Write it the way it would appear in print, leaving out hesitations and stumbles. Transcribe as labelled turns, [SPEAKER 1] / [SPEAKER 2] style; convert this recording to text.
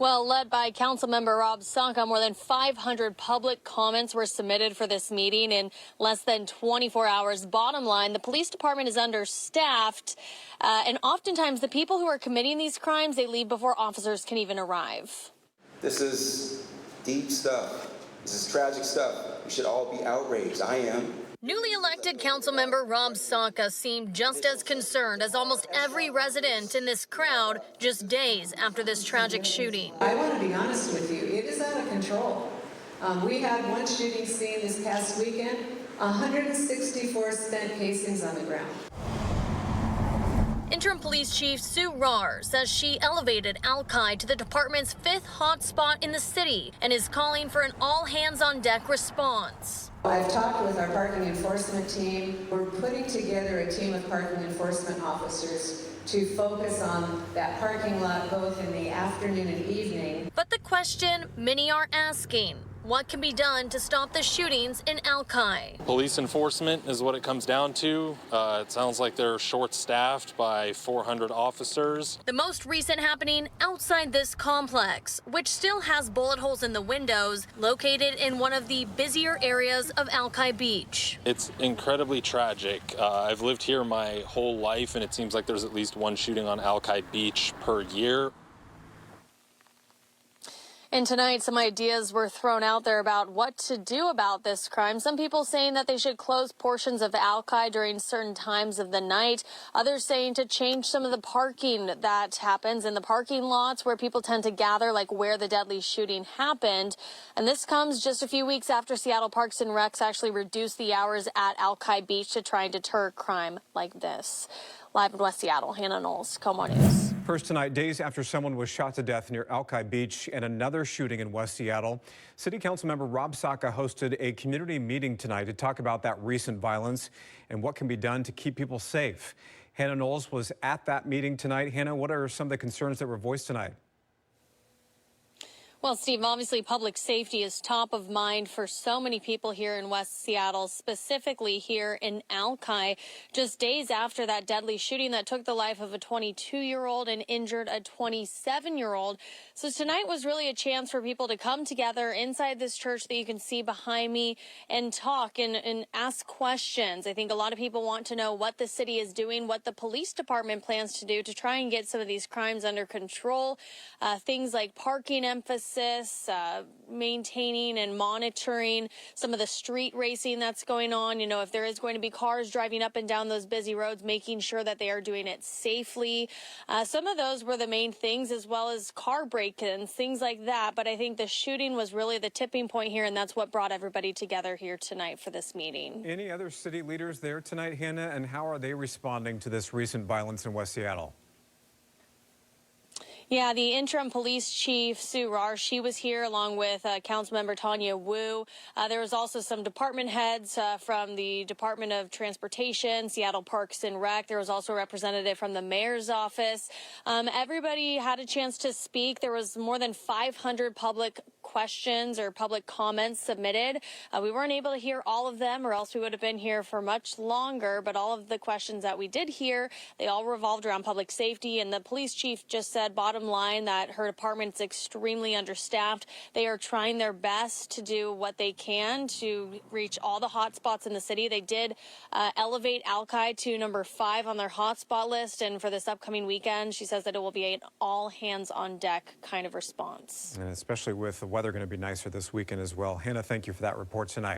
[SPEAKER 1] Well, led by Councilmember Rob Saka, more than 500 public comments were submitted for this meeting in less than 24 hours. Bottom line, the police department is understaffed, and oftentimes the people who are committing these crimes, they leave before officers can even arrive.
[SPEAKER 2] This is deep stuff. This is tragic stuff. We should all be outraged. I am.
[SPEAKER 1] Newly elected Councilmember Rob Saka seemed just as concerned as almost every resident in this crowd just days after this tragic shooting.
[SPEAKER 3] I want to be honest with you, it is out of control. We had one shooting scene this past weekend, 164 spent casings on the ground.
[SPEAKER 1] Interim Police Chief Sue Rahr says she elevated Alki to the department's 5th hotspot in the city and is calling for an all-hands-on-deck response.
[SPEAKER 3] I've talked with our parking enforcement team. We're putting together a team of parking enforcement officers to focus on that parking lot both in the afternoon and evening.
[SPEAKER 1] But the question many are asking, what can be done to stop the shootings in Alki?
[SPEAKER 4] Police enforcement is what it comes down to. It sounds like they're short-staffed by 400 officers.
[SPEAKER 1] The most recent happening outside this complex, which still has bullet holes in the windows, located in one of the busier areas of Alki Beach.
[SPEAKER 4] It's incredibly tragic. I've lived here my whole life, and it seems like there's at least one shooting on Alki Beach per year.
[SPEAKER 1] And tonight, some ideas were thrown out there about what to do about this crime. Some people saying that they should close portions of Alki during certain times of the night. Others saying to change some of the parking that happens in the parking lots where people tend to gather, like where the deadly shooting happened. And this comes just a few weeks after Seattle Parks and Recs actually reduced the hours at Alki Beach to try and deter crime like this. Live in West Seattle, Hannah Knowles, KOMO News.
[SPEAKER 5] First tonight, days after someone was shot to death near Alki Beach and another shooting in West Seattle, City Councilmember Rob Saka hosted a community meeting tonight to talk about that recent violence and what can be done to keep people safe. Hannah Knowles was at that meeting tonight. Hannah, what are some of the concerns that were voiced tonight?
[SPEAKER 1] Well, Steve, obviously public safety is top of mind for so many people here in West Seattle, specifically here in Alki, just days after that deadly shooting that took the life of a 22-year-old and injured a 27-year-old. So tonight was really a chance for people to come together inside this church that you can see behind me and talk and ask questions. I think a lot of people want to know what the city is doing, what the police department plans to do to try and get some of these crimes under control. Things like parking emphasis, maintaining and monitoring some of the street racing that's going on. You know, if there is going to be cars driving up and down those busy roads, making sure that they are doing it safely. Some of those were the main things, as well as car break-ins, things like that. But I think the shooting was really the tipping point here, and that's what brought everybody together here tonight for this meeting.
[SPEAKER 5] Any other city leaders there tonight, Hannah, and how are they responding to this recent violence in West Seattle?
[SPEAKER 1] Yeah, the interim police chief, Sue Rahr, she was here along with Councilmember Tanya Woo. There was also some department heads from the Department of Transportation, Seattle Parks and Rec. There was also a representative from the mayor's office. Everybody had a chance to speak. There was more than 500 public questions or public comments submitted. We weren't able to hear all of them, or else we would have been here for much longer. But all of the questions that we did hear, they all revolved around public safety. And the police chief just said, bottom line, that her department's extremely understaffed. They are trying their best to do what they can to reach all the hot spots in the city. They did elevate Alki to number 5 on their hotspot list. And for this upcoming weekend, she says that it will be an all hands on deck kind of response.
[SPEAKER 5] And especially with the weather going to be nicer this weekend as well. Hannah, thank you for that report tonight.